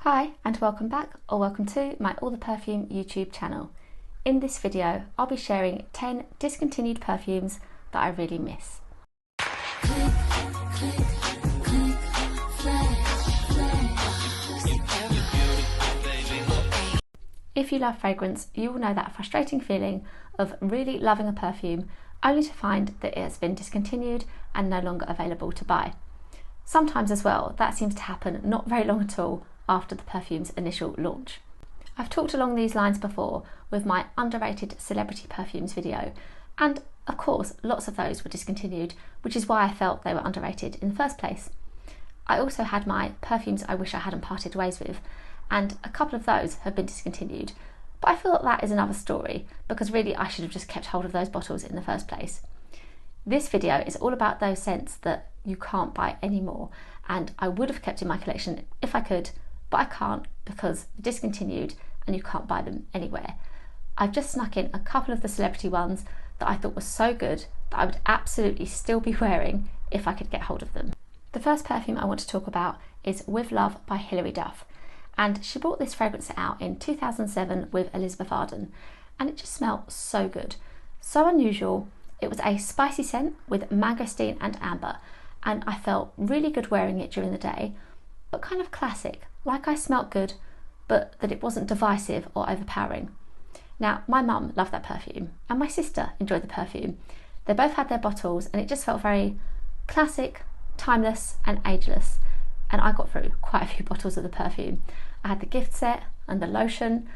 Hi and welcome back, or welcome to my All the Perfume YouTube channel. In this video I'll be sharing 10 discontinued perfumes that I really miss. If you love fragrance, you will know that frustrating feeling of really loving a perfume only to find that it has been discontinued and no longer available to buy. Sometimes as well, that seems to happen not very long at all after the perfume's initial launch. I've talked along these lines before with my underrated celebrity perfumes video, and of course lots of those were discontinued, which is why I felt they were underrated in the first place. I also had my perfumes I wish I hadn't parted ways with, and a couple of those have been discontinued, but I feel that is another story because really I should have just kept hold of those bottles in the first place. This video is all about those scents that you can't buy anymore, and I would have kept in my collection if I could, but I can't because they're discontinued and you can't buy them anywhere. I've just snuck in a couple of the celebrity ones that I thought were so good that I would absolutely still be wearing if I could get hold of them. The first perfume I want to talk about is With Love by Hilary Duff, and she brought this fragrance out in 2007 with Elizabeth Arden, and it just smelled so good, so unusual. It was a spicy scent with mangosteen and amber, and I felt really good wearing it during the day, but kind of classic, like I smelt good, but that it wasn't divisive or overpowering. Now, my mum loved that perfume, and my sister enjoyed the perfume. They both had their bottles, and it just felt very classic, timeless, and ageless. And I got through quite a few bottles of the perfume. I had the gift set and the lotion.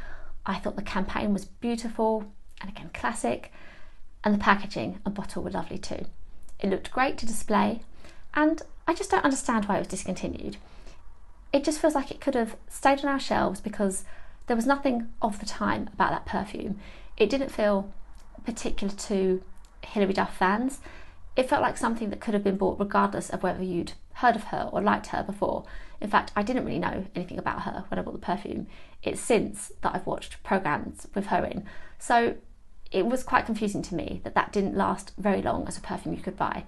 I thought the campaign was beautiful, and again, classic. And the packaging and bottle were lovely too. It looked great to display, and I just don't understand why it was discontinued. It just feels like it could have stayed on our shelves because there was nothing of the time about that perfume. It didn't feel particular to Hilary Duff fans. It felt like something that could have been bought regardless of whether you'd heard of her or liked her before. In fact, I didn't really know anything about her when I bought the perfume. It's since that I've watched programmes with her in. So it was quite confusing to me that that didn't last very long as a perfume you could buy.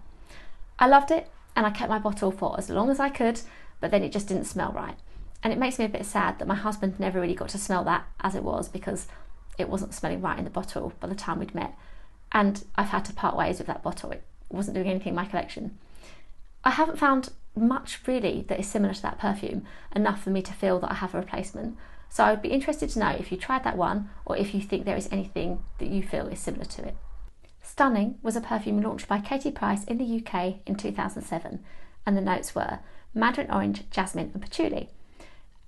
I loved it and I kept my bottle for as long as I could, but then it just didn't smell right. And it makes me a bit sad that my husband never really got to smell that as it was because it wasn't smelling right in the bottle by the time we'd met. And I've had to part ways with that bottle. It wasn't doing anything in my collection. I haven't found much really that is similar to that perfume, enough for me to feel that I have a replacement. So I would be interested to know if you tried that one or if you think there is anything that you feel is similar to it. Stunning was a perfume launched by Katie Price in the UK in 2007, and the notes were mandarin orange, jasmine and patchouli.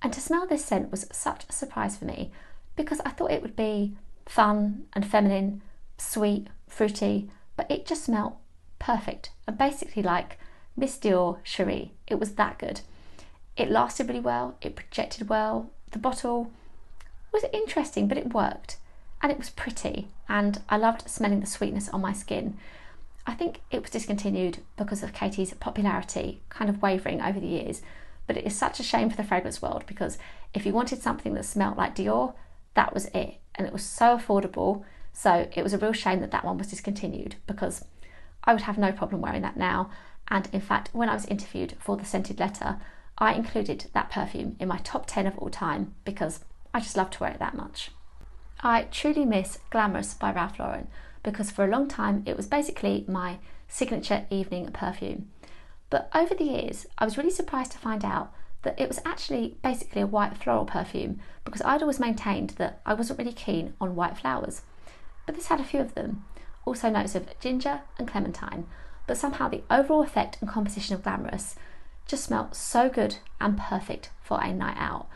And to smell this scent was such a surprise for me because I thought it would be fun and feminine, sweet, fruity, but it just smelled perfect and basically like Miss Dior Cherie. It was that good. It lasted really well, it projected well, the bottle was interesting but it worked, and it was pretty, and I loved smelling the sweetness on my skin. I think it was discontinued because of Katie's popularity kind of wavering over the years, but it is such a shame for the fragrance world because if you wanted something that smelled like Dior, that was it, and it was so affordable. So it was a real shame that that one was discontinued because I would have no problem wearing that now. And in fact, when I was interviewed for the Scented Letter, I included that perfume in my top 10 of all time because I just love to wear it that much. I truly miss Glamorous by Ralph Lauren because for a long time it was basically my signature evening perfume. But over the years, I was really surprised to find out that it was actually basically a white floral perfume because I'd always maintained that I wasn't really keen on white flowers. But this had a few of them, also notes of ginger and clementine, but somehow the overall effect and composition of Glamorous just smelled so good and perfect for a night out.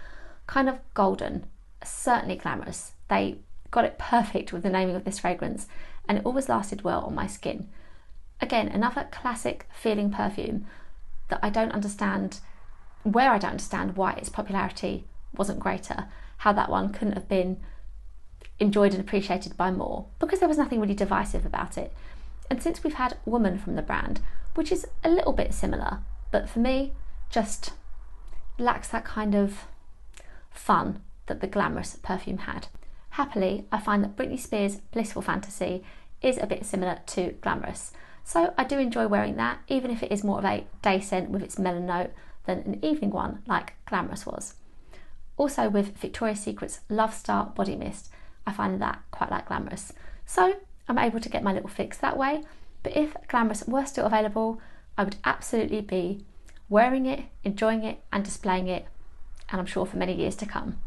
Kind of golden, certainly glamorous. They got it perfect with the naming of this fragrance, and it always lasted well on my skin. Again, another classic feeling perfume that I don't understand why its popularity wasn't greater, how that one couldn't have been enjoyed and appreciated by more, because there was nothing really divisive about it. And since we've had Woman from the brand, which is a little bit similar, but for me just lacks that kind of fun that the Glamorous perfume had. Happily, I find that Britney Spears' Blissful Fantasy is a bit similar to Glamorous, so I do enjoy wearing that, even if it is more of a day scent with its melon note than an evening one like Glamorous was. Also with Victoria's Secret's Love Star Body Mist, I find that quite like Glamorous. So I'm able to get my little fix that way. But if Glamorous were still available, I would absolutely be wearing it, enjoying it and displaying it, and I'm sure for many years to come.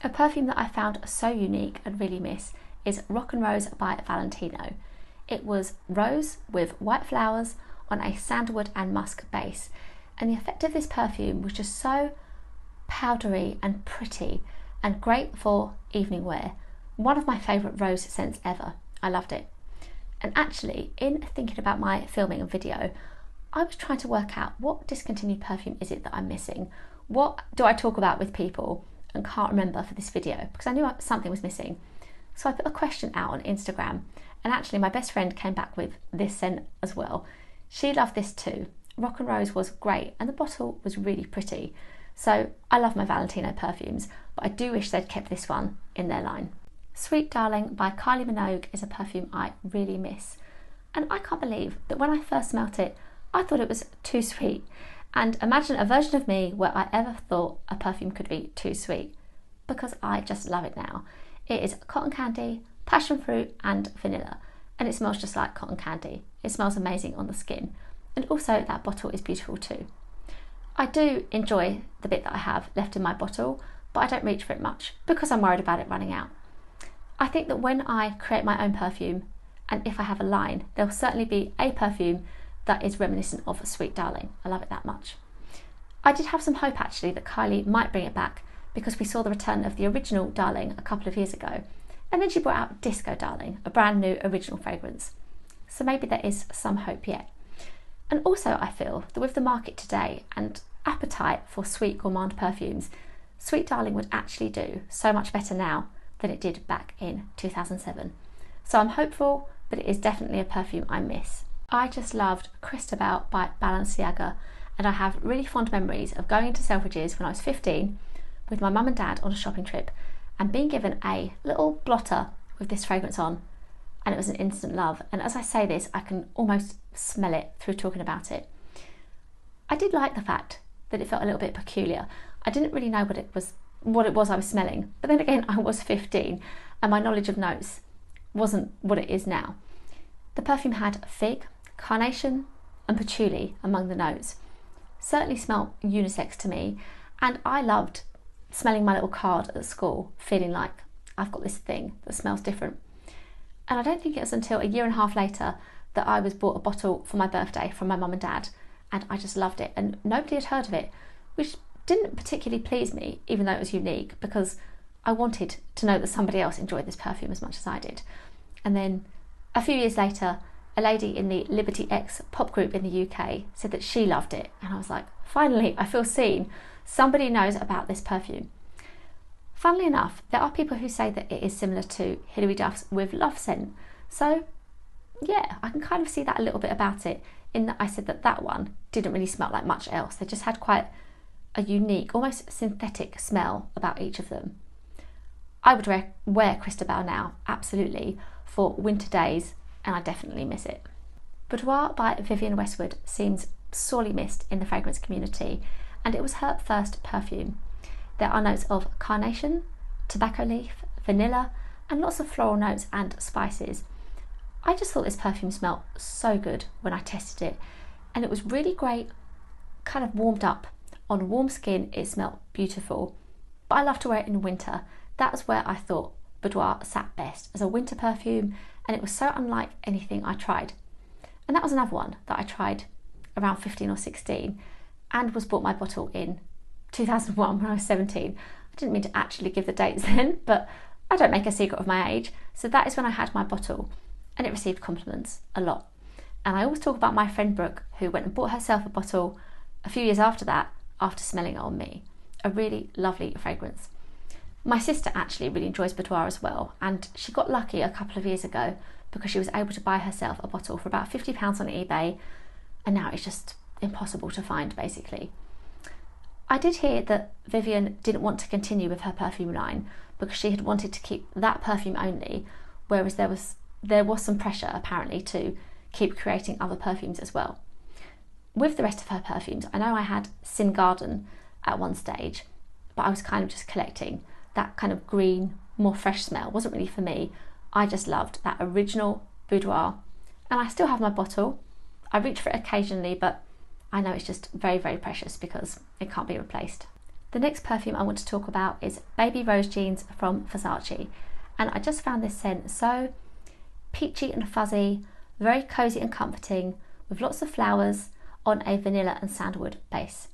A perfume that I found so unique and really miss is Rock and Rose by Valentino. It was rose with white flowers on a sandalwood and musk base, and the effect of this perfume was just so powdery and pretty and great for evening wear. One of my favourite rose scents ever. I loved it. And actually, in thinking about my filming and video, I was trying to work out what discontinued perfume is it that I'm missing? What do I talk about with people and can't remember for this video? Because I knew something was missing. So I put a question out on Instagram, and actually my best friend came back with this scent as well. She loved this too. Rock and Rose was great and the bottle was really pretty. So I love my Valentino perfumes, but I do wish they'd kept this one in their line. Sweet Darling by Kylie Minogue is a perfume I really miss. And I can't believe that when I first smelt it, I thought it was too sweet. And imagine a version of me where I ever thought a perfume could be too sweet, because I just love it now. It is cotton candy, passion fruit and vanilla, and it smells just like cotton candy. It smells amazing on the skin, and also that bottle is beautiful too. I do enjoy the bit that I have left in my bottle, but I don't reach for it much because I'm worried about it running out. I think that when I create my own perfume, and if I have a line, there'll certainly be a perfume that is reminiscent of Sweet Darling. I love it that much. I did have some hope actually that Kylie might bring it back, because we saw the return of the original Darling a couple of years ago, and then she brought out Disco Darling, a brand new original fragrance. So maybe there is some hope yet. And also I feel that with the market today and appetite for sweet gourmand perfumes, Sweet Darling would actually do so much better now than it did back in 2007. So I'm hopeful, but it is definitely a perfume I miss. I just loved Cristobal by Balenciaga, and I have really fond memories of going into Selfridges when I was 15 with my mum and dad on a shopping trip and being given a little blotter with this fragrance on, and it was an instant love. And as I say this, I can almost smell it through talking about it. I did like the fact that it felt a little bit peculiar. I didn't really know what it was I was smelling, but then again I was 15 and my knowledge of notes wasn't what it is now. The perfume had fig, carnation and patchouli among the notes. Certainly smelled unisex to me, and I loved smelling my little card at school, feeling like I've got this thing that smells different. And I don't think it was until a year and a half later that I was bought a bottle for my birthday from my mum and dad, and I just loved it, and nobody had heard of it, which didn't particularly please me, even though it was unique, because I wanted to know that somebody else enjoyed this perfume as much as I did. And then a few years later, a lady in the Liberty X pop group in the UK said that she loved it, and I was like, finally, I feel seen. Somebody knows about this perfume. Funnily enough, there are people who say that it is similar to Hilary Duff's With Love scent. So yeah, I can kind of see that a little bit about it, in that I said that that one didn't really smell like much else. They just had quite a unique, almost synthetic smell about each of them. I would wear Cristobal now, absolutely, for winter days, and I definitely miss it. Boudoir by Vivienne Westwood seems sorely missed in the fragrance community, and it was her first perfume. There are notes of carnation, tobacco leaf, vanilla, and lots of floral notes and spices. I just thought this perfume smelled so good when I tested it, and it was really great, kind of warmed up. On warm skin, it smelled beautiful, but I love to wear it in winter. That's where I thought Boudoir sat best, as a winter perfume, and it was so unlike anything I tried. And that was another one that I tried around 15 or 16 and was bought my bottle in 2001 when I was 17. I didn't mean to actually give the dates then, but I don't make a secret of my age. So that is when I had my bottle, and it received compliments a lot. And I always talk about my friend Brooke, who went and bought herself a bottle a few years after that, after smelling it on me. A really lovely fragrance. My sister actually really enjoys Boudoir as well, and she got lucky a couple of years ago because she was able to buy herself a bottle for about £50 on eBay, and now it's just impossible to find, basically. I did hear that Vivienne didn't want to continue with her perfume line because she had wanted to keep that perfume only, whereas there was some pressure apparently to keep creating other perfumes as well. With the rest of her perfumes, I know I had Sin Garden at one stage but I was kind of just collecting. That kind of green, more fresh smell wasn't really for me. I just loved that original Boudoir, and I still have my bottle. I reach for it occasionally, but I know it's just very, very precious because it can't be replaced. The next perfume I want to talk about is Baby Rose Jeans from Versace, and I just found this scent so peachy and fuzzy, very cozy and comforting, with lots of flowers on a vanilla and sandalwood base.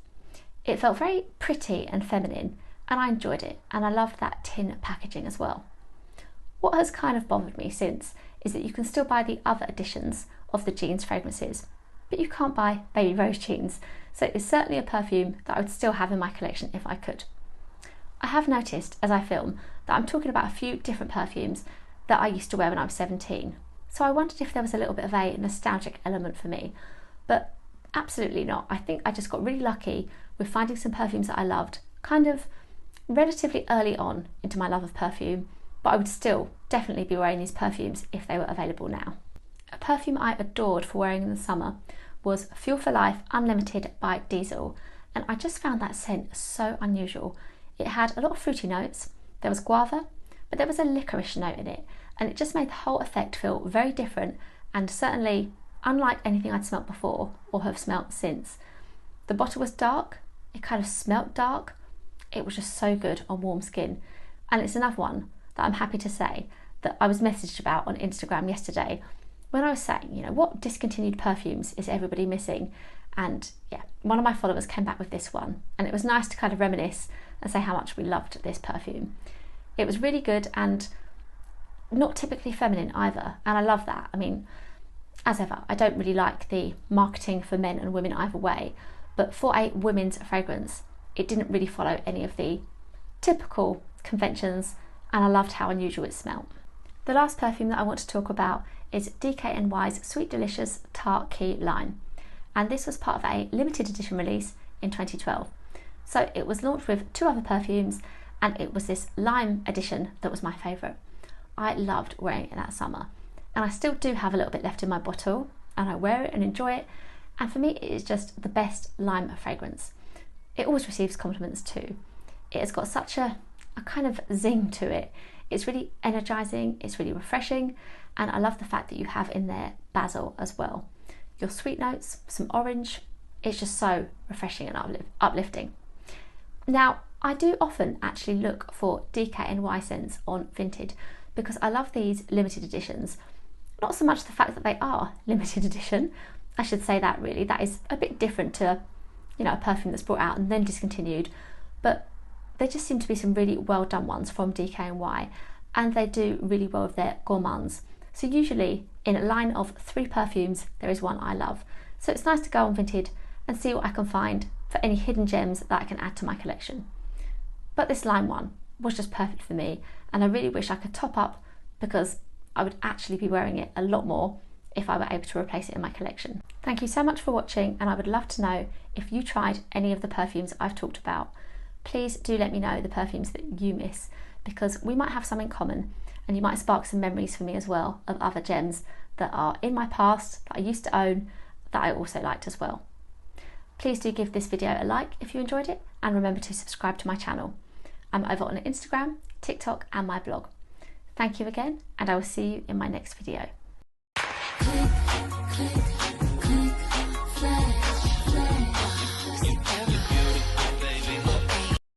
It felt very pretty and feminine, and I enjoyed it, and I loved that tin packaging as well. What has kind of bothered me since is that you can still buy the other editions of the jeans fragrances, but you can't buy Baby Rose Jeans, so it's certainly a perfume that I would still have in my collection if I could. I have noticed as I film that I'm talking about a few different perfumes that I used to wear when I was 17, so I wondered if there was a little bit of a nostalgic element for me, but absolutely not. I think I just got really lucky with finding some perfumes that I loved, kind of relatively early on into my love of perfume, but I would still definitely be wearing these perfumes if they were available now. A perfume I adored for wearing in the summer was Fuel for Life Unlimited by Diesel, and I just found that scent so unusual. It had a lot of fruity notes, there was guava, but there was a licorice note in it, and it just made the whole effect feel very different and certainly unlike anything I'd smelt before or have smelt since. The bottle was dark, it kind of smelt dark, it was just so good on warm skin, and it's another one that I'm happy to say that I was messaged about on Instagram yesterday when I was saying, you know, what discontinued perfumes is everybody missing? And yeah, one of my followers came back with this one, and it was nice to kind of reminisce and say how much we loved this perfume. It was really good and not typically feminine either, and I love that. I mean, as ever, I don't really like the marketing for men and women either way, but for a women's fragrance, it didn't really follow any of the typical conventions, and I loved how unusual it smelled. The last perfume that I want to talk about is DKNY's Sweet Delicious Tart Key line, and this was part of a limited edition release in 2012. So it was launched with two other perfumes, and it was this lime edition that was my favourite. I loved wearing it that summer, and I still do have a little bit left in my bottle, and I wear it and enjoy it, and for me it is just the best lime fragrance. It always receives compliments too. It has got such a kind of zing to it. It's really energising, it's really refreshing, and I love the fact that you have in there basil as well. Your sweet notes, some orange, it's just so refreshing and uplifting. Now, I do often actually look for DKNY scents on Vinted because I love these limited editions. Not so much the fact that they are limited edition, I should say that really, that is a bit different to, you know, a perfume that's brought out and then discontinued, but there just seem to be some really well done ones from DKNY, and they do really well with their gourmands. So usually in a line of 3 perfumes, there is one I love. So it's nice to go on Vinted and see what I can find for any hidden gems that I can add to my collection. But this lime one was just perfect for me, and I really wish I could top up because I would actually be wearing it a lot more if I were able to replace it in my collection. Thank you so much for watching, and I would love to know if you tried any of the perfumes I've talked about. Please do let me know the perfumes that you miss, because we might have some in common, and you might spark some memories for me as well of other gems that are in my past, that I used to own, that I also liked as well. Please do give this video a like if you enjoyed it, and remember to subscribe to my channel. I'm over on Instagram, TikTok and my blog. Thank you again, and I will see you in my next video. Click, click.